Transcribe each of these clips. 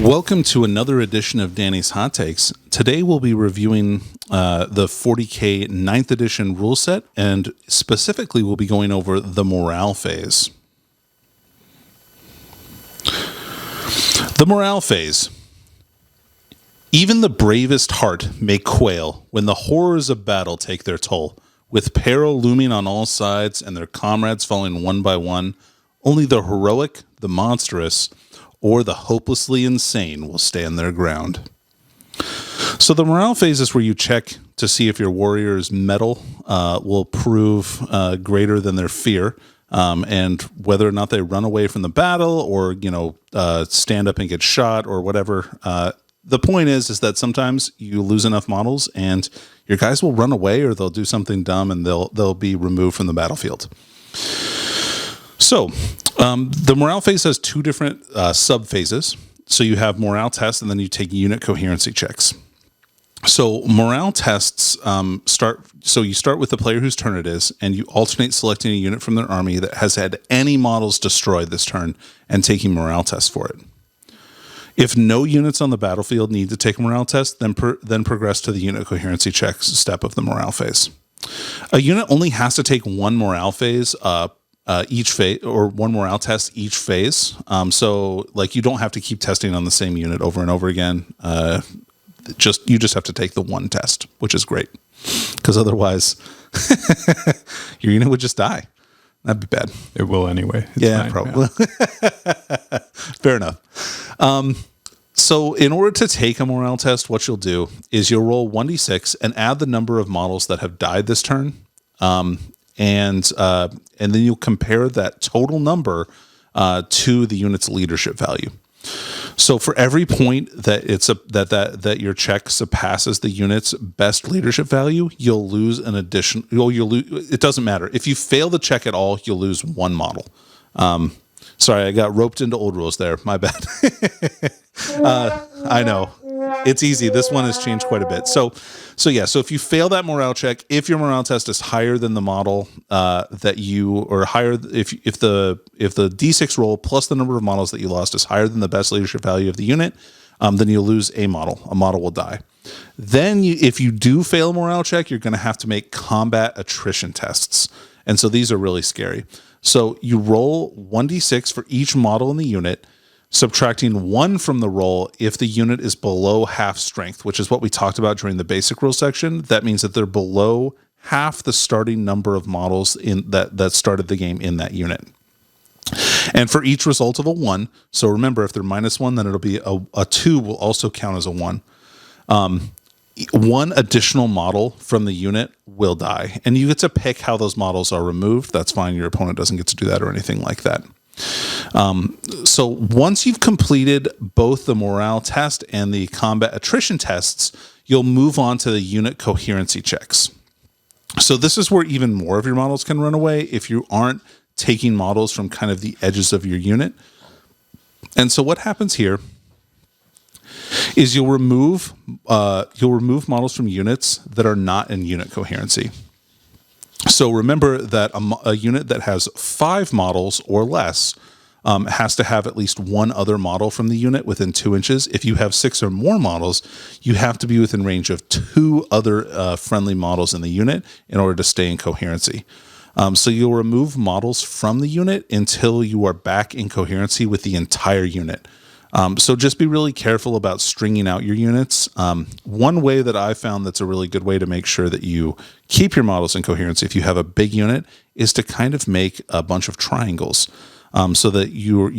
Welcome to another edition of Danny's Hot Takes. Today we'll be reviewing the 40K 9th edition rule set, and specifically we'll be going over the morale phase. The morale phase. Even the bravest heart may quail when the horrors of battle take their toll. With peril looming on all sides and their comrades falling one by one, only the heroic, the monstrous, or the hopelessly insane will stand their ground. So the morale phase is where you check to see if your warrior's mettle will prove greater than their fear, and whether or not they run away from the battle or stand up and get shot or whatever. The point is that sometimes you lose enough models and your guys will run away or they'll do something dumb and they'll be removed from the battlefield. So the morale phase has two different sub-phases. So you have morale tests and then you take unit coherency checks. So morale tests you start with the player whose turn it is, and you alternate selecting a unit from their army that has had any models destroyed this turn and taking morale tests for it. If no units on the battlefield need to take a morale test, then progress to the unit coherency checks step of the morale phase. A unit only has to take one morale phase each phase, or one morale test each phase. So like you don't have to keep testing on the same unit over and over again. You just have to take the one test, which is great, because otherwise your unit would just die. That'd be bad. It will anyway. It's fine, probably. Yeah. Fair enough. So in order to take a morale test, what you'll do is you'll roll 1d6 and add the number of models that have died this turn. And then you'll compare that total number to the unit's leadership value. So for every point that that your check surpasses the unit's best leadership value, you'll lose an additional. It doesn't matter if you fail the check at all. You'll lose one model. Sorry, I got roped into old rules there. My bad. I know. It's easy. This one has changed quite a bit. So if you fail that morale check, if your morale test is higher than the model if the D6 roll plus the number of models that you lost is higher than the best leadership value of the unit, then you'll lose a model. A model will die. Then if you do fail a morale check, you're going to have to make combat attrition tests. And so these are really scary. So you roll 1d6 for each model in the unit, subtracting 1 from the roll if the unit is below half strength, which is what we talked about during the basic rule section. That means that they're below half the starting number of models in that started the game in that unit. And for each result of a 1, so remember, if they're -1, then it'll be a 2 will also count as a 1. One additional model from the unit will die, and you get to pick how those models are removed. That's fine. Your opponent doesn't get to do that or anything like that. So once you've completed both the morale test and the combat attrition tests, you'll move on to the unit coherency checks. So this is where even more of your models can run away if you aren't taking models from kind of the edges of your unit. And so what happens here is you'll remove models from units that are not in unit coherency. So remember that a unit that has 5 models or less has to have at least one other model from the unit within 2 inches. If you have 6 or more models, you have to be within range of 2 other friendly models in the unit in order to stay in coherency. So you'll remove models from the unit until you are back in coherency with the entire unit. So just be really careful about stringing out your units. One way that I found that's a really good way to make sure that you keep your models in coherency if you have a big unit is to kind of make a bunch of triangles, so that your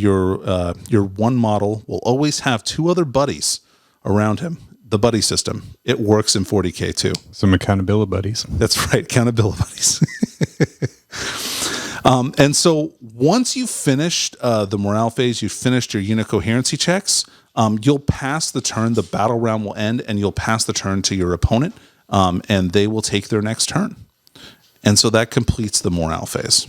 one model will always have 2 other buddies around him. The buddy system. It works in 40K too. Some accountability buddies. That's right. Accountability buddies. And so once you've finished the morale phase, you've finished your unit coherency checks, you'll pass the turn, the battle round will end, and you'll pass the turn to your opponent, and they will take their next turn. And so that completes the morale phase.